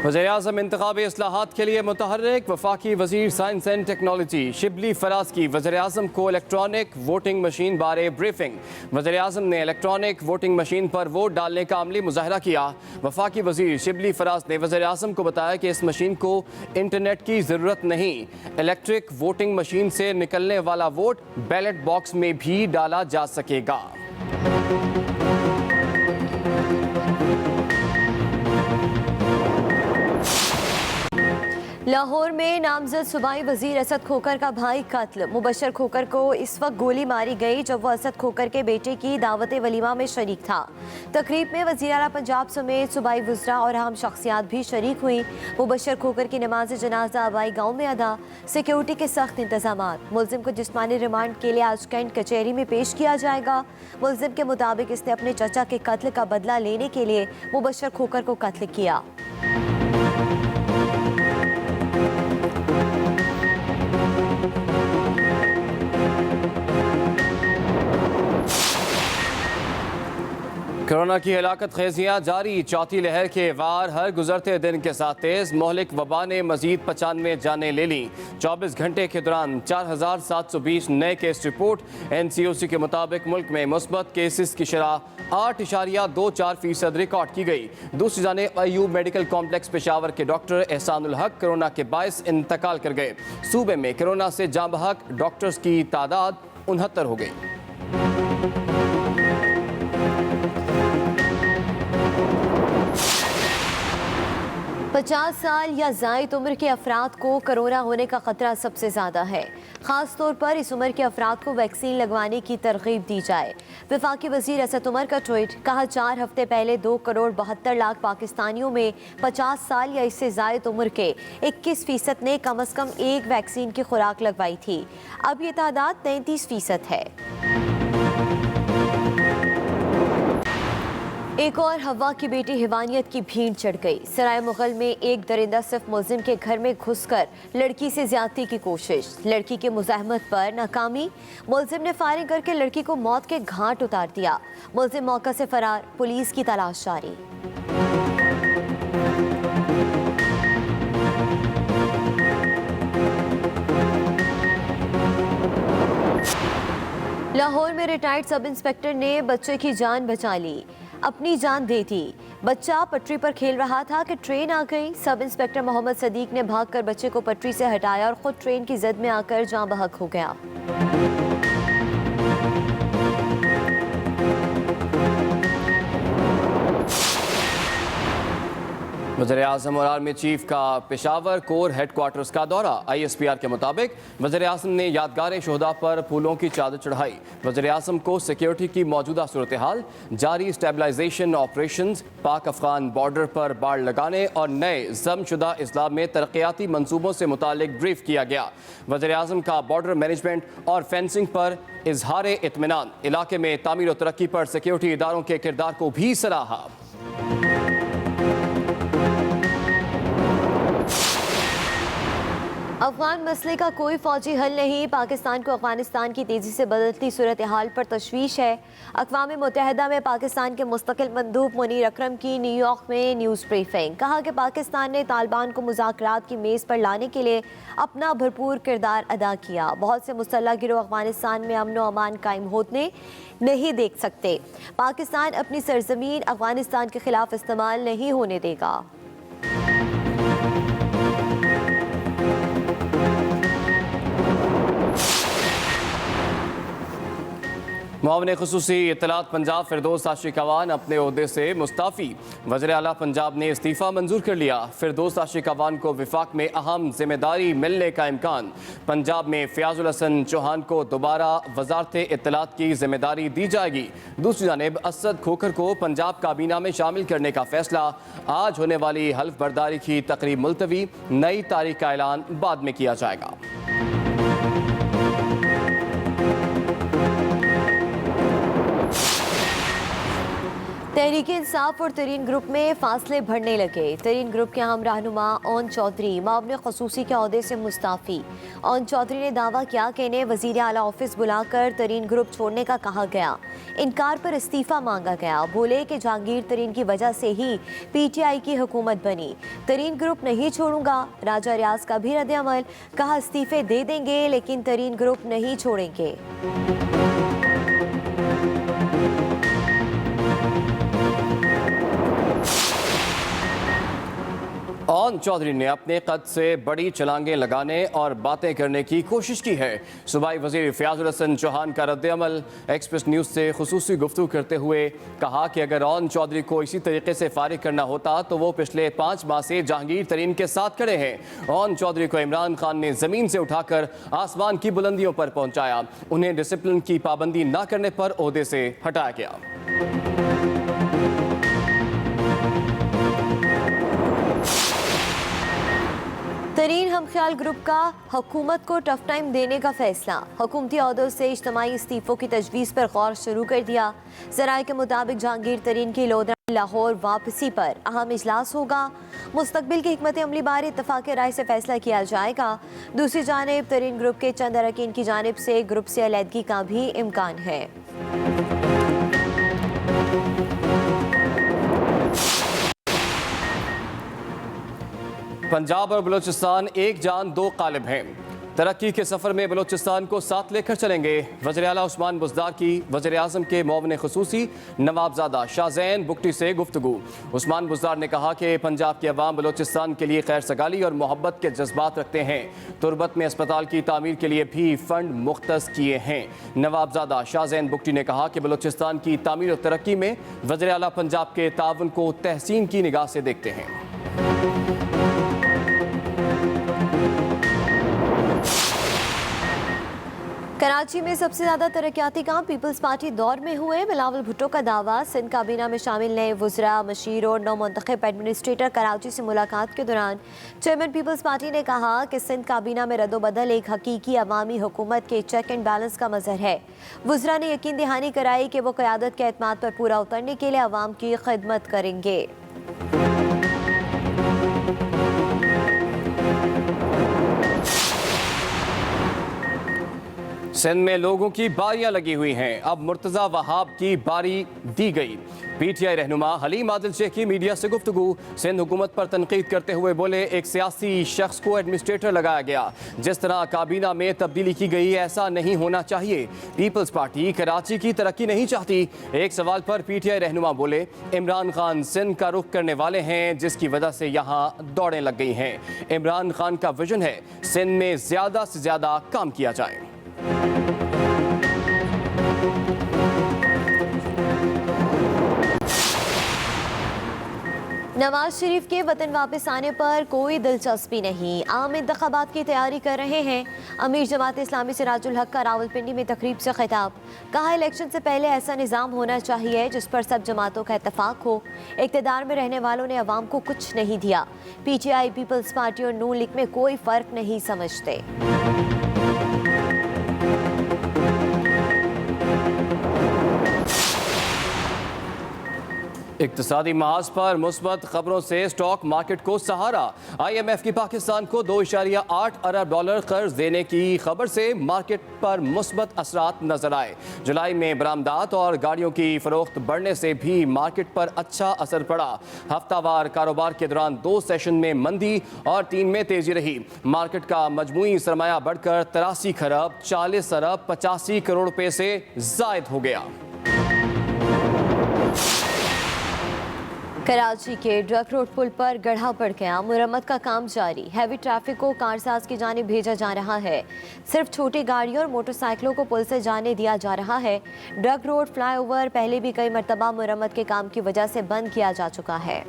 वज़ीर-ए-आज़म इंतख़ाबी इस्लाहात के लिए मुतहर्रिक। वफाकी वज़ीर science and technology Shibli Faraz की वज़ीर-ए-आज़म को इलेक्ट्रॉनिक वोटिंग मशीन बारे ब्रीफिंग। वज़ीर-ए-आज़म ने इलेक्ट्रॉनिक वोटिंग मशीन पर वोट डालने का अमली मुज़ाहरा किया। वफाकी वज़ीर शिबली फराज ने वज़ीर-ए-आज़म को बताया कि इस मशीन को इंटरनेट की ज़रूरत नहीं, इलेक्ट्रिक वोटिंग मशीन से निकलने वाला वोट बैलेट बॉक्स में भी डाला जा सकेगा। लाहौर में नामजद सूबाई वजीर असद खोकर का भाई कत्ल। मुबशर खोकर को इस वक्त गोली मारी गई जब वो असद खोकर के बेटे की दावत वलीमा में शरीक था। तकरीब में वज़ीर आला पंजाब समेत सूबाई वज़रा और अहम शख्सियात भी शरीक हुई। मुबशर खोकर की नमाज जनाजा आबाई गाँव में अदा। सिक्योरिटी के सख्त इंतजाम। मुलजिम को जिस्मानी रिमांड के लिए आज कैंट कचहरी में पेश किया जाएगा। मुलजिम के मुताबिक इसने अपने चचा के कत्ल का बदला लेने के लिए मुबशर खोकर को कत्ल किया। कोरोना की हलाकत खेजियाँ जारी। चौथी लहर के वार हर गुजरते दिन के साथ तेज। मोहलिक वबा ने मजीद 95 जानें ले लीं। 24 घंटे के दौरान 4720 नए केस रिपोर्ट। NCOC के मुताबिक मुल्क में मुस्बत केसेस की शरह 8.24% रिकॉर्ड की गई। दूसरी जानिब अयूब मेडिकल कॉम्प्लेक्स पेशावर के डॉक्टर एहसानुल हक कोरोना के बायस इंतकाल कर गए। सूबे में कोरोना से जाँ बहक डॉक्टर्स की तादाद 69 हो गई। 50 साल या ज़ायद उम्र के अफराद को कोरोना होने का खतरा सबसे ज़्यादा है। ख़ास तौर पर इस उम्र के अफराद को वैक्सीन लगवाने की तरगीब दी जाए। वफाकी वज़ीर असद उमर का ट्वीट। कहा 4 हफ्ते पहले 2 करोड़ 72 लाख पाकिस्तानियों में 50 साल या इससे ज़ायद उम्र के 21% ने कम अज़ कम एक वैक्सीन की खुराक लगवाई थी। अब ये तादाद 33% है। एक और हवा की बेटी हिवानियत की भीड़ चढ़ गई। सराय मुगल में एक दरिंदा सिर्फ मुलजिम के घर में घुसकर लड़की से ज्यादती की कोशिश। लड़की की मुज़ाहमत पर नाकामी। मुलजिम ने फायरिंग करके लड़की को मौत के घाट उतार दिया। मुलजिम मौका से फरार। पुलिस की तलाश जारी। लाहौर में रिटायर्ड सब इंस्पेक्टर ने बच्चे की जान बचा ली, अपनी जान दे दी। बच्चा पटरी पर खेल रहा था कि ट्रेन आ गई। सब इंस्पेक्टर मोहम्मद सदीक ने भागकर बच्चे को पटरी से हटाया और खुद ट्रेन की जद में आकर जान बहक हो गया। वज़ीर-ए-आज़म और आर्मी चीफ का पेशावर कोर हेडक्वार्टर्स का दौरा। ISPR के मुताबिक वज़ीर-ए-आज़म ने यादगार शोहदा पर फूलों की चादर चढ़ाई। वज़ीर-ए-आज़म को सिक्योरिटी की मौजूदा सूरत हाल, जारी स्टेबलाइजेशन ऑपरेशंस, पाक अफगान बॉर्डर पर बाड़ लगाने और नए ज़मशुदा इस्लाम में तरक्याती मंसूबों से मुतालिक ब्रीफ किया गया। वज़ीर-ए-आज़म का बॉर्डर मैनेजमेंट और फेंसिंग पर इजहार इत्मीनान। इलाके में तामीर और तरक्की पर सिक्योरिटी इदारों के किरदार को भी सराहा। अफगान मसले का कोई फौजी हल नहीं। पाकिस्तान को अफगानिस्तान की तेज़ी से बदलती सूरत हाल पर तशवीश है। अक़वाम मुत्तहिदा में पाकिस्तान के मुस्तकिल मंदूब मुनीर अकरम की न्यूयॉर्क में न्यूज़ ब्रीफिंग। कहा कि पाकिस्तान ने तालिबान को मुज़ाकरात की मेज़ पर लाने के लिए अपना भरपूर किरदार अदा किया। बहुत से मुसल्लह गिरोह अफगानिस्तान में अमन व अमान कायम होने नहीं देख सकते। पाकिस्तान अपनी सरजमीन अफगानिस्तान के खिलाफ इस्तेमाल नहीं होने देगा। मुआविन खुसूसी इत्तलात पंजाब फिरदौस आशिक़ावान अपने ओहदे से मुस्ताफ़ी। वज़ीर आला पंजाब ने इस्तीफ़ा मंजूर कर लिया। फिरदौस आशिक़ावान को विफाक में अहम जिम्मेदारी मिलने का इम्कान। पंजाब में फ़याज़ुल हसन चौहान को दोबारा वज़ारत इत्तलात की जिम्मेदारी दी जाएगी। दूसरी जानिब असद खोखर को पंजाब काबीना में शामिल करने का फैसला। आज होने वाली हल्फ बर्दारी की तकरीब मुलतवी। नई तारीख का ऐलान बाद में किया जाएगा। तहरीक तहरीक इंसाफ और तरीन ग्रुप में फासले बढ़ने लगे। तरीन ग्रुप के अहम रहनुमा ओन चौधरी मामले खसूसी के अहदे से मुस्ताफ़ी। ओन चौधरी ने दावा किया कि इन्हें वज़ीर आला ऑफिस बुलाकर तरीन ग्रुप छोड़ने का कहा गया। इनकार पर इस्तीफ़ा मांगा गया। बोले कि जहांगीर तरीन की वजह से ही PTI की हुकूमत बनी। तरीन ग्रुप नहीं छोड़ूंगा। राजा रियाज का भी रद्द-ए-अमल, कहा इस्तीफ़े दे देंगे लेकिन तरीन ग्रुप नहीं छोड़ेंगे। ओन चौधरी ने अपने कद से बड़ी छलांगें लगाने और बातें करने की कोशिश की है। सूबाई वज़ीर फ़याज़ुल हसन चौहान का रद्द-ए-अमल एक्सप्रेस न्यूज़ से खुसूसी गुफ्तगू करते हुए कहा कि अगर ओन चौधरी को इसी तरीके से फारिग करना होता तो वो पिछले 5 माह से जहांगीर तरीन के साथ खड़े हैं। ओन चौधरी को इमरान खान ने ज़मीन से उठाकर आसमान की बुलंदियों पर पहुँचाया। उन्हें डिसिप्लिन की पाबंदी न करने पर ओहदे से हटाया गया। तरीन हमख्याल ग्रुप का हुकूमत को टफ टाइम देने का फैसला। हुकूमती अहदों से इज्तमाई इस्तीफ़ों की तजवीज़ पर गौर शुरू कर दिया। ज़राए के मुताबिक जहांगीर तरीन की लोधरा लाहौर वापसी पर अहम इजलास होगा। मुस्तकबिल की हिकमत अमली बारे इत्तफ़ाक़ राय से फैसला किया जाएगा। दूसरी जानिब तरीन ग्रुप के चंद अरकान की जानिब से ग्रुप से अलहदगी का भी इम्कान है। पंजाब और बलूचिस्तान एक जान दो कालिब हैं। तरक्की के सफ़र में बलूचिस्तान को साथ लेकर चलेंगे। वज़ीर आला उस्मान बुज़दार की वज़ीर आज़म के मुआविन ख़ुसूसी नवाबज़ादा शाहज़ैन बुगटी से गुफ्तगू। उस्मान बुज़दार ने कहा कि पंजाब की अवाम बलूचिस्तान के लिए खैर सगाली और मोहब्बत के जज्बात रखते हैं। तुरबत में अस्पताल की तामीर के लिए भी फ़ंड मुख्तस किए हैं। नवाबज़ादा शाहज़ैन बुगटी ने कहा कि बलूचिस्तान की तामीर और तरक्की में वज़ीर आला पंजाब के ताउन को तहसीन की निगाह से देखते हैं। कराची में सबसे ज्यादा तरक्याती काम पीपल्स पार्टी दौर में हुए। बिलावल भुट्टो का दावा। सिंध काबीना में शामिल नए वज़रा, मशीर और नौ मुंतखब एडमिनिस्ट्रेटर कराची से मुलाकात के दौरान चेयरमैन पीपल्स पार्टी ने कहा कि सिंध काबीना में रद्दोबदल एक हकीकी अवामी हुकूमत के चेक एंड बैलेंस का मजहर है। वज़रा ने यकीन दहानी कराई कि वो क़यादत के एतमाद पर पूरा उतरने के लिए अवाम की खिदमत करेंगे। सिंध में लोगों की बारियां लगी हुई हैं। अब मुर्तज़ा वहाब की बारी दी गई। PTI रहनुमा हलीम आदिल शेख की मीडिया से गुफ्तगू। सिंध हुकूमत पर तनकीद करते हुए बोले एक सियासी शख्स को एडमिनिस्ट्रेटर लगाया गया। जिस तरह काबीना में तब्दीली की गई ऐसा नहीं होना चाहिए। पीपल्स पार्टी कराची की तरक्की नहीं चाहती। एक सवाल पर PTI रहनुमा बोले इमरान खान सिंध का रुख करने वाले हैं जिसकी वजह से यहाँ दौड़ें लग गई हैं। इमरान खान का विजन है सिंध में ज़्यादा से ज़्यादा काम किया जाए। नवाज शरीफ के वतन वापस आने पर कोई दिलचस्पी नहीं। आम इंतखाबात की तैयारी कर रहे हैं। अमीर जमात इस्लामी सिराजुल हक का रावलपिंडी में तकरीब से खिताब। कहा इलेक्शन से पहले ऐसा निज़ाम होना चाहिए जिस पर सब जमातों का इत्तफाक हो। इक़्तिदार में रहने वालों ने अवाम को कुछ नहीं दिया। PTI, पीपल्स पार्टी और नून लीग में कोई फ़र्क नहीं समझते। इक्तिसादी महाज पर मुस्बत खबरों से स्टॉक मार्केट को सहारा। IMF की पाकिस्तान को $2.8 अरब कर्ज देने की खबर से मार्केट पर मुस्बत असरात नजर आए। जुलाई में बरामदात और गाड़ियों की फरोख्त बढ़ने से भी मार्केट पर अच्छा असर पड़ा। हफ्तावार कारोबार के दौरान 2 सेशन में मंदी और 3 में तेजी रही। मार्केट का मजमूई सरमाया बढ़कर 83 खरब 40 अरब 85 करोड़ रुपए से जायद हो गया। कराची के ड्रग रोड पुल पर गड्ढा पड़ गया। मुरम्मत का काम जारी। हैवी ट्रैफिक को कारसाज की जानिब भेजा जा रहा है। सिर्फ छोटी गाड़ियों और मोटरसाइकिलों को पुल से जाने दिया जा रहा है। ड्रग रोड फ्लाईओवर पहले भी कई मरतबा मुरम्मत के काम की वजह से बंद किया जा चुका है।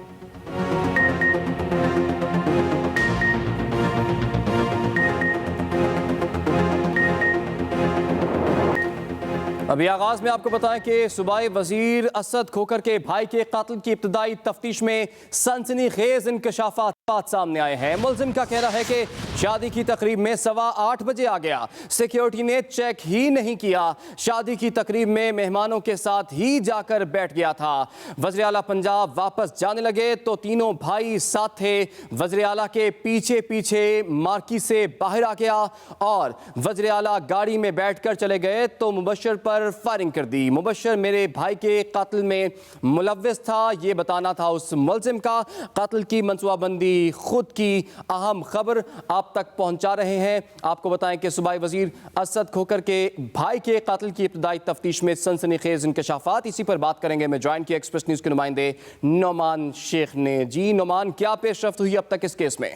अभी आगाज में आपको बताएं कि सूबाई वजीर असद खोकर के भाई के कातिल की इब्तदाई तफ्तीश में सनसनीखेज इंकशाफात सामने आए हैं। मुलजिम का कहना है कि शादी की तकरीब में 8:15 बजे आ गया। सिक्योरिटी ने चेक ही नहीं किया। शादी की तकरीब में मेहमानों के साथ ही जाकर बैठ गया था। वज़ीर आला पंजाब वापस जाने लगे तो तीनों भाई साथ थे। वज़ीर आला के पीछे पीछे मार्की से बाहर आ गया और वज़ीर आला गाड़ी में बैठकर चले गए तो मुबशर पर फायरिंग कर दी। मुबशर मेरे भाई के कत्ल में मुलव्विस था, ये बताना था उस मुलजिम का। कत्ल की मनसूबाबंदी खुद की अहम खबर आप तक पहुंचा रहे हैं। आपको बताएं कि सूबाई वजीर असद खोकर के भाई के कत्ल की इब्तदाई तफ्तीश में सनसनीखेज इंकशाफात, इसी पर बात करेंगे। मैं ज्वाइन किया एक्सप्रेस न्यूज़ के नुमाइंदे नोमान शेख ने। जी नोमान, क्या पेशरफ्त हुई अब तक इस केस में?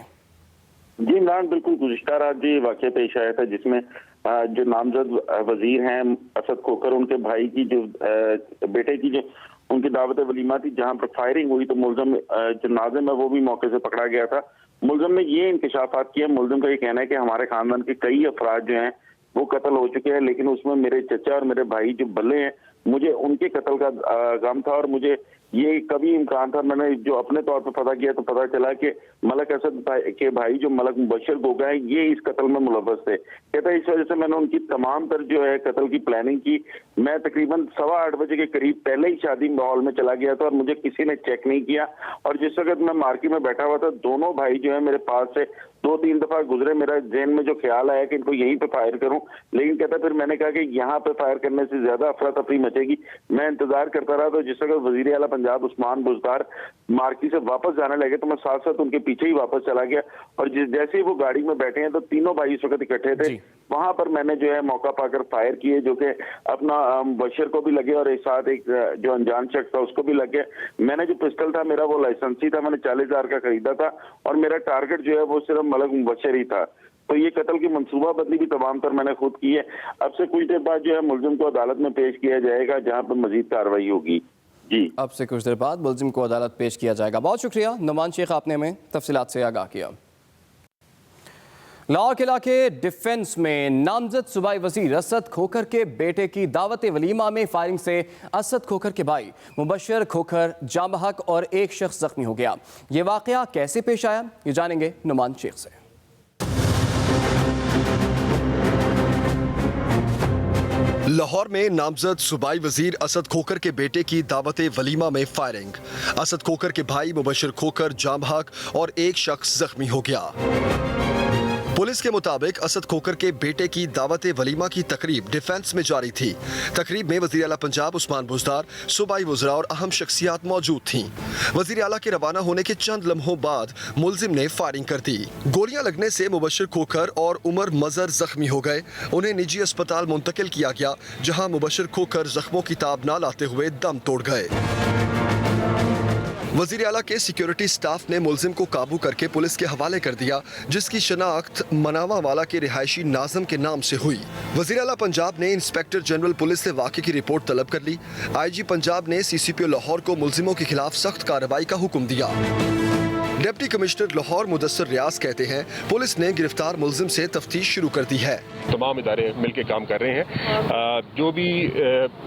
जी इमरान, बिल्कुल गुज़िश्ता रात जी वाक़या पेश आया था जिसमें जो नामजद वजीर हैं असद खोकर, उनके भाई की जो बेटे की जो उनकी दावत वलीमा थी, जहां पर फायरिंग हुई तो मुलजम जो नाज़िम है वो भी मौके से पकड़ा गया था। मुलजम ने ये इंकशाफात किया। मुलजम का ये कहना है कि हमारे खानदान के कई अफराद जो हैं वो कत्ल हो चुके हैं, लेकिन उसमें मेरे चचा और मेरे भाई जो बल्ले हैं, मुझे उनके कत्ल का गम था और मुझे ये कभी इम्कान था। मैंने जो अपने तौर पर पता किया तो पता चला कि मलक असद के भाई जो मलक मुबशर गोगा है, ये इस कत्ल में मुलव्वस थे। कहता है इस वजह से मैंने उनकी तमाम तर जो है कत्ल की प्लानिंग की। मैं तकरीबन 8:15 बजे के करीब पहले ही शादी माहौल में चला गया था और मुझे किसी ने चेक नहीं किया। और जिस वक्त मैं मार्केट में बैठा हुआ था, दोनों भाई जो है मेरे पास से 2-3 दफा गुजरे। मेरा जहन में जो ख्याल आया कि इनको यहीं पे फायर करूं, लेकिन कहता फिर मैंने कहा कि यहाँ पे फायर करने से ज्यादा अफरा तफरी मचेगी। मैं इंतजार करता रहा तो जिस वक्त वजीर आला पंजाब उस्मान बुज़दार मार्की से वापस जाने लगे तो मैं साथ साथ उनके पीछे ही वापस चला गया। और जैसे ही वो गाड़ी में बैठे हैं तो तीनों भाई इस वक्त इकट्ठे थे। वहां पर मैंने जो है मौका पाकर फायर किए, जो कि अपना बशर को भी लगे और एक साथ एक जो अनजान शख्स था उसको भी लगे। मैंने जो पिस्टल था मेरा वो लाइसेंसी था, मैंने 40,000 का खरीदा था और मेरा टारगेट जो है वो सिर्फ मलक मुबशर ही था। तो ये कत्ल की मनसूबाबंदी भी तमाम तर मैंने खुद की है। अब से कुछ देर बाद जो है मुलजिम को अदालत में पेश किया जाएगा, जहां पर मजीद कार्रवाई होगी। जी, अब से कुछ देर बाद मुलजिम को अदालत पेश किया जाएगा। बहुत शुक्रिया नोमान शेख, आपने हमें तफसीलात से आगाह किया। लाहौर किला के डिफेंस में नामजद सूबाई वजीर असद खोकर के बेटे की दावत वलीमा में फायरिंग से असद खोकर के भाई मुबशर खोकर, जाम हक और एक शख्स जख्मी हो गया। ये वाकया कैसे पेश आया, ये जानेंगे नोमान शेख से। लाहौर में नामजद सूबाई वजीर असद खोकर के बेटे की दावत वलीमा में फायरिंग। असद खोकर के भाई मुबशर खोकर, जाम हक और एक शख्स जख्मी हो गया। पुलिस के मुताबिक असद खोकर के बेटे की दावत वलीमा की तकरीब डिफेंस में जारी थी। तकरीब में वज़ीर आला पंजाब उस्मान बुज़दार, सूबाई वज़रा और अहम शख्सियात मौजूद थीं। वज़ीर आला के रवाना होने के चंद लम्हों बाद मुलजिम ने फायरिंग कर दी। गोलियां लगने से मुबशर खोकर और उमर मजर जख्मी हो गए। उन्हें निजी अस्पताल मुंतकिल किया गया, जहां मुबशर खोकर जख्मों की ताब न लाते हुए दम तोड़ गए। वज़ीर आला के सिक्योरिटी स्टाफ ने मुलजिम को काबू करके पुलिस के हवाले कर दिया, जिसकी शनाख्त मनावा वाला के रिहायशी नाज़म के नाम से हुई। वज़ीर आला पंजाब ने इंस्पेक्टर जनरल पुलिस से वाक़े की रिपोर्ट तलब कर ली। IG पंजाब ने CCPO लाहौर को मुलजिमों के खिलाफ सख्त कार्रवाई का हुक्म दिया। डिप्टी कमिश्नर लाहौर मुदस्सर रियाज कहते हैं पुलिस ने गिरफ्तार मुलजिम से तफ्तीश शुरू कर दी है। तमाम इदारे मिलकर काम कर रहे हैं। जो भी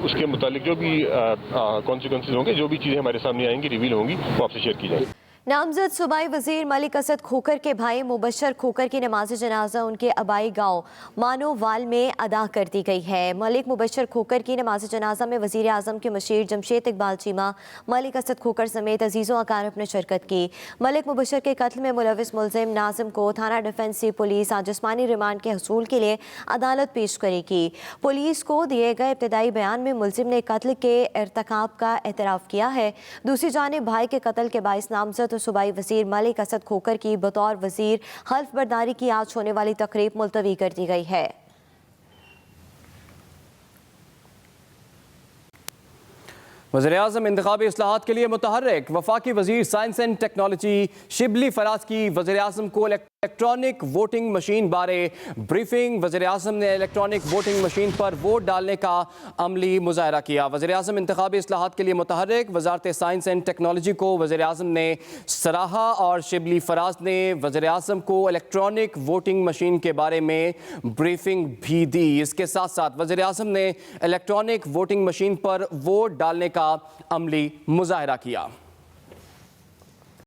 उसके मुतालिक जो भी कॉन्सिक्वेंसेज होंगे, जो भी चीज़ें हमारे सामने आएंगी, रिवील होंगी, वो आपसे शेयर की जाएगी। नामजद सूबाई वजीर मलिक असद खोकर के भाई मुबशर खोकर की नमाज जनाजा उनके आबाई गांव मानोवाल में अदा कर दी गई है। मलिक मुबशर खोकर की नमाज जनाजा में वजीर आजम के मशीर जमशेद इकबाल चीमा, मलिक असद खोकर समेत अजीज़ों अकारब ने शिरकत की। मलिक मुबशर के कत्ल में मुलविस मुलजिम नाजिम को थाना डिफेंस पुलिस आज जिस्मानी रिमांड के हसूल के लिए अदालत पेश करेगी। पुलिस को दिए गए इब्तदाई बयान में मुलजिम ने कत्ल के इर्तिकाब का एतराफ़ किया है। दूसरी जानिब भाई के कत्ल के बाइस नामजद सूबाई वजीर मलिक असद खोकर की बतौर वजीर हल्फ बर्दारी की आज होने वाली तकरीब मुलतवी कर दी गई है। वज़ीर-ए-आज़म इंतखाबी इस्लाहात के लिए मुतहर्रिक। वफाकी वजीर science and technology Shibli Faraz की वज़ीर-ए-आज़म को इलेक्ट्रॉनिक वोटिंग मशीन बारे ब्रीफिंग। वज़ीर-ए-आज़म ने इलेक्ट्रॉनिक वोटिंग मशीन पर वोट डालने का अमली मुज़ाहरा किया। वज़ीर-ए-आज़म इंतखाबी इस्लाहात के लिए मुतहर्रिक। वज़ारत साइंस एंड टेक्नोलॉजी को वज़ीर-ए-आज़म ने सराहा और शिबली फराज ने वज़ीर-ए-आज़म को इलेक्ट्रॉनिक वोटिंग मशीन के बारे में ब्रीफिंग भी दी। इसके साथ साथ वज़ीर-ए-आज़म ने इलेक्ट्रॉनिक वोटिंग मशीन पर वोट डालने का अमली मुज़ाहरा किया।